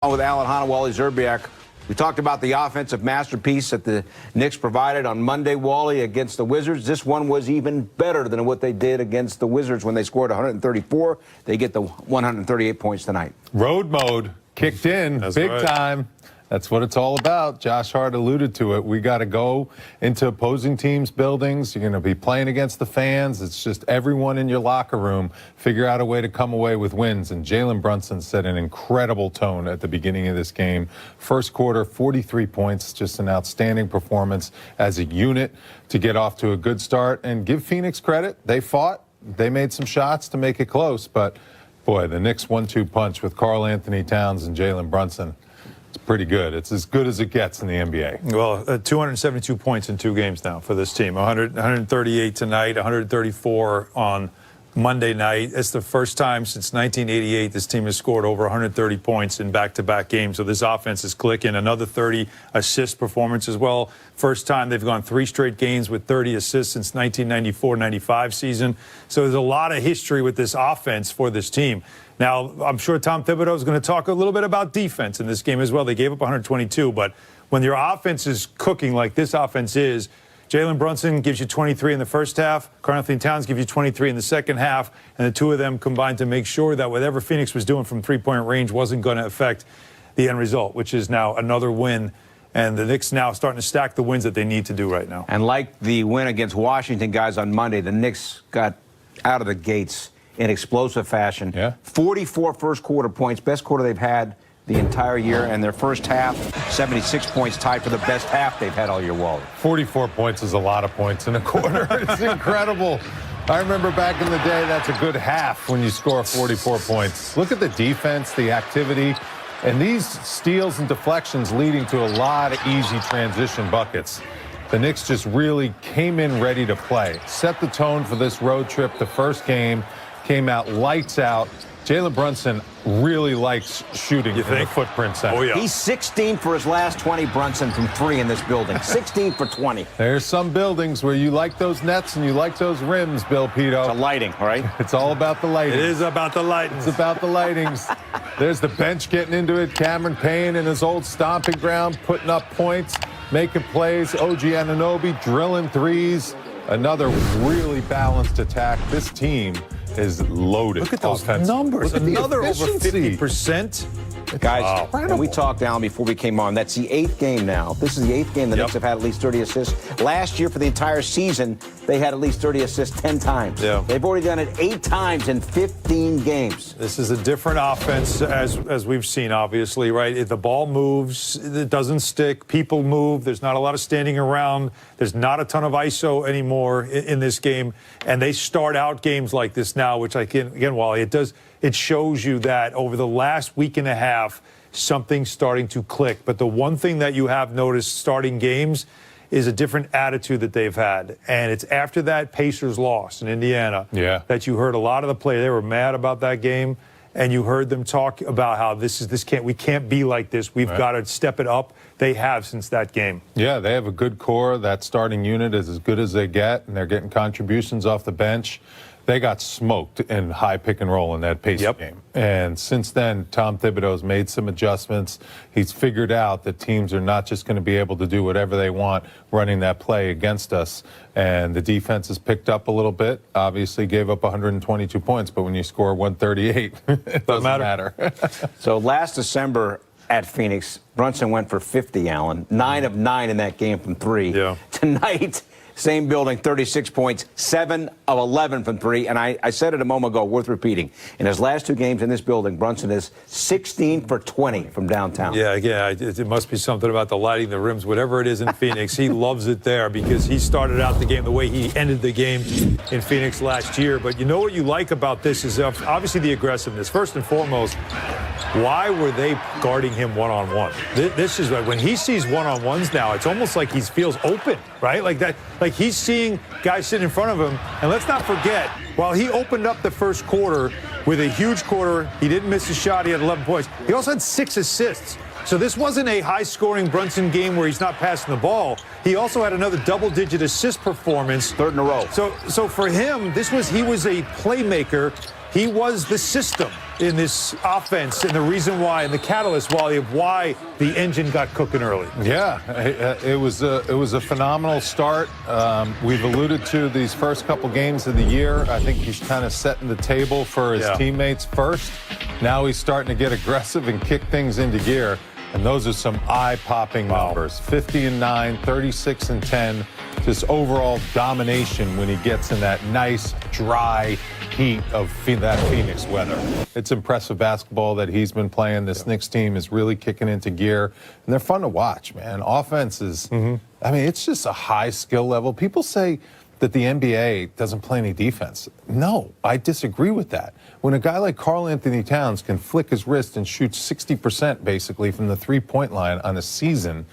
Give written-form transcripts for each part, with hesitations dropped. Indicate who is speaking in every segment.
Speaker 1: With Alan Hanawali Zerbiak. We talked about the offensive masterpiece that the Knicks provided on Monday, Wally, against the Wizards. This one was even better than what they did against the Wizards when they scored 134. They get the 138 points tonight.
Speaker 2: Road mode kicked in.
Speaker 3: That's
Speaker 2: big
Speaker 3: right.
Speaker 2: time. That's what it's all about. Josh Hart alluded to it. We got to go into opposing teams' buildings. You're going to be playing against the fans. It's just everyone in your locker room figure out a way to come away with wins. And Jalen Brunson set an incredible tone at the beginning of this game. First quarter, 43 points, just an outstanding performance as a unit to get off to a good start. And give Phoenix credit. They fought. They made some shots to make it close. But, boy, the Knicks 1-2 punch with Karl Anthony Towns and Jalen Brunson. It's pretty good. It's as good as it gets in the NBA.
Speaker 3: Well, 272 points in 2 games now for this team. 138 tonight, 134 on Monday night. It's the first time since 1988 this team has scored over 130 points in back-to-back games. So this offense is clicking. Another 30 assist performance as well. First time they've gone 3 straight games with 30 assists since 1994-95 season. So there's a lot of history with this offense for this team. Now, I'm sure Tom Thibodeau is going to talk a little bit about defense in this game as well. They gave up 122, but when your offense is cooking like this offense is, Jalen Brunson gives you 23 in the first half. Karl Anthony Towns gives you 23 in the second half, and the two of them combined to make sure that whatever Phoenix was doing from three-point range wasn't going to affect the end result, which is now another win. And the Knicks now starting to stack the wins that they need to do right now.
Speaker 1: And like the win against Washington, guys, on Monday, the Knicks got out of the gates in explosive fashion.
Speaker 2: Yeah.
Speaker 1: 44 first quarter points, best quarter they've had the entire year, and their first half, 76 points, tied for the best half they've had all year, Wally.
Speaker 2: 44 points is a lot of points in a quarter. It's incredible. I remember back in the day, that's a good half when you score 44 points. Look at the defense, the activity, and these steals and deflections leading to a lot of easy transition buckets. The Knicks just really came in ready to play, set the tone for this road trip. The first game came out lights out. Jalen Brunson really likes shooting in the footprint center.
Speaker 3: Oh, yeah.
Speaker 1: He's 16 for his last 20, Brunson, from 3 in this building. 16 for 20.
Speaker 2: There's some buildings where you like those nets and you like those rims, Bill Pito.
Speaker 1: The lighting, all right?
Speaker 2: It's all about the lighting.
Speaker 3: It is about the lighting.
Speaker 2: It's about the lightings. There's the bench getting into it. Cameron Payne in his old stomping ground, putting up points, making plays. OG Anunoby drilling threes. Another really balanced attack. This team is loaded.
Speaker 3: Look at those numbers.
Speaker 2: Look at
Speaker 3: Another over
Speaker 2: efficiency.
Speaker 3: 50%.
Speaker 1: Guys, and we talked, Alan, before we came on, that's the 8th game now. This is the 8th game the Knicks have had at least 30 assists. Last year, for the entire season, they had at least 30 assists 10 times.
Speaker 3: Yeah.
Speaker 1: They've already done it 8 times in 15 games.
Speaker 3: This is a different offense, as we've seen, obviously, right? If the ball moves, it doesn't stick. People move. There's not a lot of standing around. There's not a ton of ISO anymore in this game. And they start out games like this now, which, again, Wally, it shows you that over the last week and a half, something's starting to click. But the one thing that you have noticed starting games is a different attitude that they've had. And it's after that Pacers loss in Indiana that you heard a lot of the players. They were mad about that game. And you heard them talk about how we can't be like this. We've got to step it up. They have since that game.
Speaker 2: Yeah, they have a good core. That starting unit is as good as they get, and they're getting contributions off the bench. They got smoked in high pick and roll in that Pacers game. And since then, Tom Thibodeau's made some adjustments. He's figured out that teams are not just going to be able to do whatever they want running that play against us. And the defense has picked up a little bit. Obviously gave up 122 points, but when you score 138, it doesn't matter.
Speaker 1: So last December at Phoenix, Brunson went for 50, Allen. 9 of 9 in that game from 3.
Speaker 3: Yeah.
Speaker 1: Tonight, same building, 36 points, 7 of 11 from 3. And I said it a moment ago, worth repeating. In his last 2 games in this building, Brunson is 16 for 20 from downtown.
Speaker 3: Yeah, it must be something about the lighting, the rims, whatever it is in Phoenix. He loves it there because he started out the game the way he ended the game in Phoenix last year. But you know what you like about this is obviously the aggressiveness. First and foremost, why were they guarding him one-on-one? This is when he sees one-on-ones now, it's almost like he feels open, right? Like that. Like he's seeing guys sitting in front of him. And let's not forget, while he opened up the first quarter with a huge quarter, he didn't miss a shot. He had 11 points. He also had 6 assists. So this wasn't a high-scoring Brunson game where he's not passing the ball. He also had another double-digit assist performance.
Speaker 1: 3rd in a row.
Speaker 3: So for him, he was a playmaker. He was the system. in this offense and the reason why and the catalyst, Wally, of why the engine got cooking early.
Speaker 2: Yeah, it was a phenomenal start. We've alluded to these first couple games of the year. I think he's kind of setting the table for his teammates first. Now he's starting to get aggressive and kick things into gear. And those are some eye-popping numbers. 50-9, 36-10. Just overall domination when he gets in that nice, dry heat of that Phoenix weather. It's impressive basketball that he's been playing. This Knicks team is really kicking into gear. And they're fun to watch, man. Offense is, I mean, it's just a high skill level. People say that the NBA doesn't play any defense. No, I disagree with that. When a guy like Karl Anthony Towns can flick his wrist and shoot 60% basically from the three-point line on a season,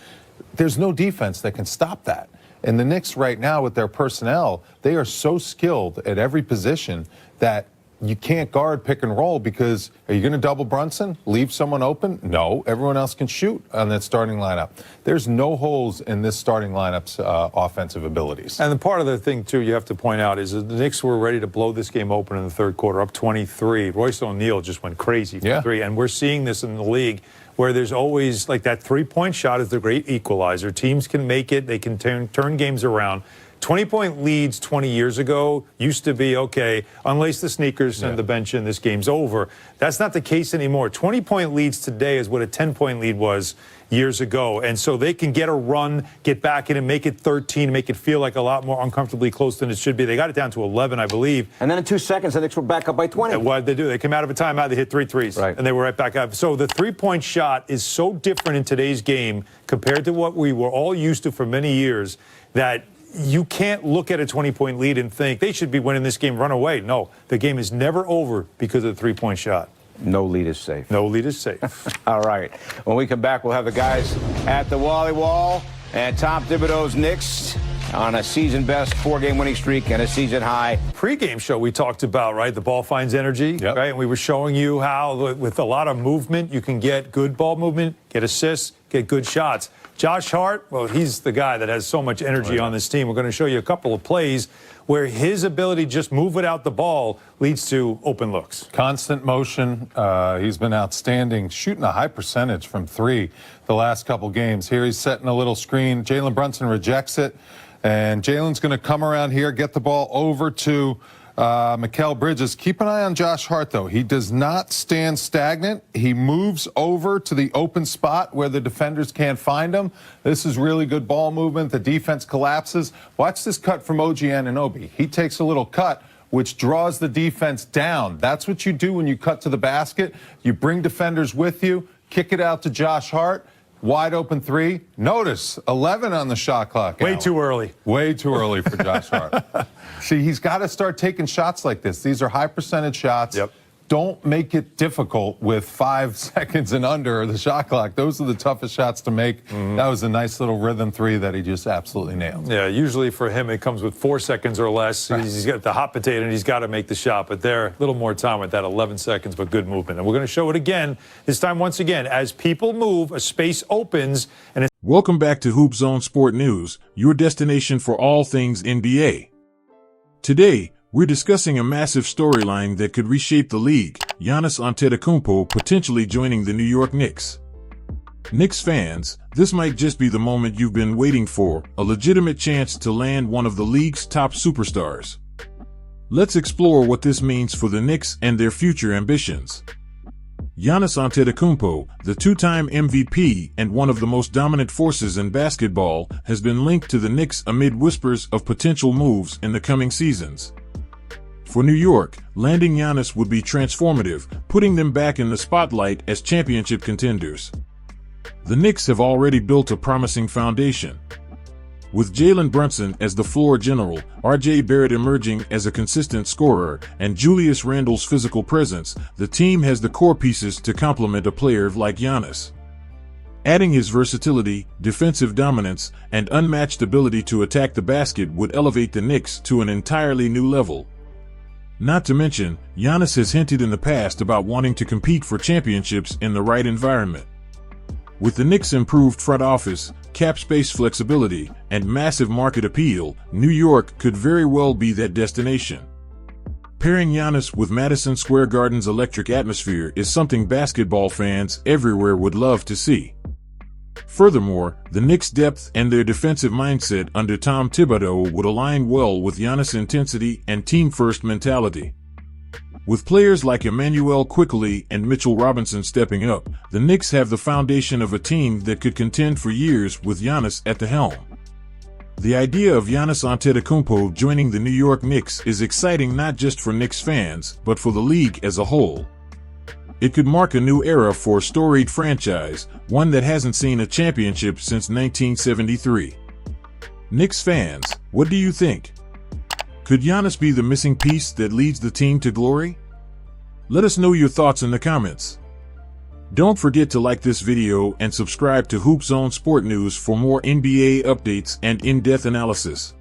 Speaker 2: there's no defense that can stop that. And the Knicks right now with their personnel, they are so skilled at every position that you can't guard pick and roll because are you going to double Brunson? Leave someone open? No. Everyone else can shoot on that starting lineup. There's no holes in this starting lineup's offensive abilities.
Speaker 3: And the part of the thing, too, you have to point out is that the Knicks were ready to blow this game open in the third quarter, up 23. Royce O'Neal just went crazy for three. And we're seeing this in the league where there's always, like, that three-point shot is the great equalizer. Teams can make it. They can turn games around. 20-point leads 20 years ago used to be, okay, unlace the sneakers, send the bench in, this game's over. That's not the case anymore. 20-point leads today is what a 10-point lead was years ago. And so they can get a run, get back in and make it 13, make it feel like a lot more uncomfortably close than it should be. They got it down to 11, I believe.
Speaker 1: And then in 2 seconds, the Knicks were back up by 20.
Speaker 3: And what did they do? They came out of a timeout, they hit 3 threes, and they were right back up. So the three-point shot is so different in today's game compared to what we were all used to for many years that you can't look at a 20-point lead and think they should be winning this game, run away. No, the game is never over because of the three-point shot.
Speaker 1: No lead is safe.
Speaker 3: No lead is safe.
Speaker 1: All right. When we come back, we'll have the guys at the Wally Wall and Tom Thibodeau's Knicks on a season-best 4-game winning streak and a season-high.
Speaker 3: Pre-game show we talked about, right? The ball finds energy, right? And we were showing you how with a lot of movement, you can get good ball movement, get assists, get good shots. Josh Hart, well, he's the guy that has so much energy on this team. We're going to show you a couple of plays where his ability to just move without the ball leads to open looks.
Speaker 2: Constant motion. He's been outstanding, shooting a high percentage from three the last couple games. Here he's setting a little screen. Jalen Brunson rejects it. And Jalen's going to come around here, get the ball over to Mikal Bridges. Keep an eye on Josh Hart, though. He does not stand stagnant. He moves over to the open spot where the defenders can't find him. This is really good ball movement. The defense collapses. Watch this cut from OG Anunoby. He takes a little cut, which draws the defense down. That's what you do when you cut to the basket. You bring defenders with you, kick it out to Josh Hart. Wide open three. Notice 11 on the shot clock.
Speaker 3: Way too early.
Speaker 2: Way too early for Josh Hart. See, he's got to start taking shots like this. These are high percentage shots. Don't make it difficult with 5 seconds and under the shot clock. Those are the toughest shots to make. That was a nice little rhythm three that he just absolutely nailed.
Speaker 3: Yeah, usually for him it comes with 4 seconds or less. He's got the hot potato and he's got to make the shot. But there, a little more time with that 11 seconds, but good movement. And we're going to show it again, this time once again. As people move, a space opens. And
Speaker 4: Welcome back to HoopZone Sport News, your destination for all things NBA. Today, we're discussing a massive storyline that could reshape the league, Giannis Antetokounmpo potentially joining the New York Knicks. Knicks fans, this might just be the moment you've been waiting for, a legitimate chance to land one of the league's top superstars. Let's explore what this means for the Knicks and their future ambitions. Giannis Antetokounmpo, the two-time MVP and one of the most dominant forces in basketball, has been linked to the Knicks amid whispers of potential moves in the coming seasons. For New York, landing Giannis would be transformative, putting them back in the spotlight as championship contenders. The Knicks have already built a promising foundation. With Jalen Brunson as the floor general, R.J. Barrett emerging as a consistent scorer, and Julius Randle's physical presence, the team has the core pieces to complement a player like Giannis. Adding his versatility, defensive dominance, and unmatched ability to attack the basket would elevate the Knicks to an entirely new level. Not to mention, Giannis has hinted in the past about wanting to compete for championships in the right environment. With the Knicks' improved front office, cap space flexibility, and massive market appeal, New York could very well be that destination. Pairing Giannis with Madison Square Garden's electric atmosphere is something basketball fans everywhere would love to see. Furthermore, the Knicks' depth and their defensive mindset under Tom Thibodeau would align well with Giannis' intensity and team-first mentality. With players like Emmanuel Quickley and Mitchell Robinson stepping up, the Knicks have the foundation of a team that could contend for years with Giannis at the helm. The idea of Giannis Antetokounmpo joining the New York Knicks is exciting not just for Knicks fans, but for the league as a whole. It could mark a new era for a storied franchise, one that hasn't seen a championship since 1973. Knicks fans, what do you think? Could Giannis be the missing piece that leads the team to glory? Let us know your thoughts in the comments. Don't forget to like this video and subscribe to HoopZone Sport News for more NBA updates and in-depth analysis.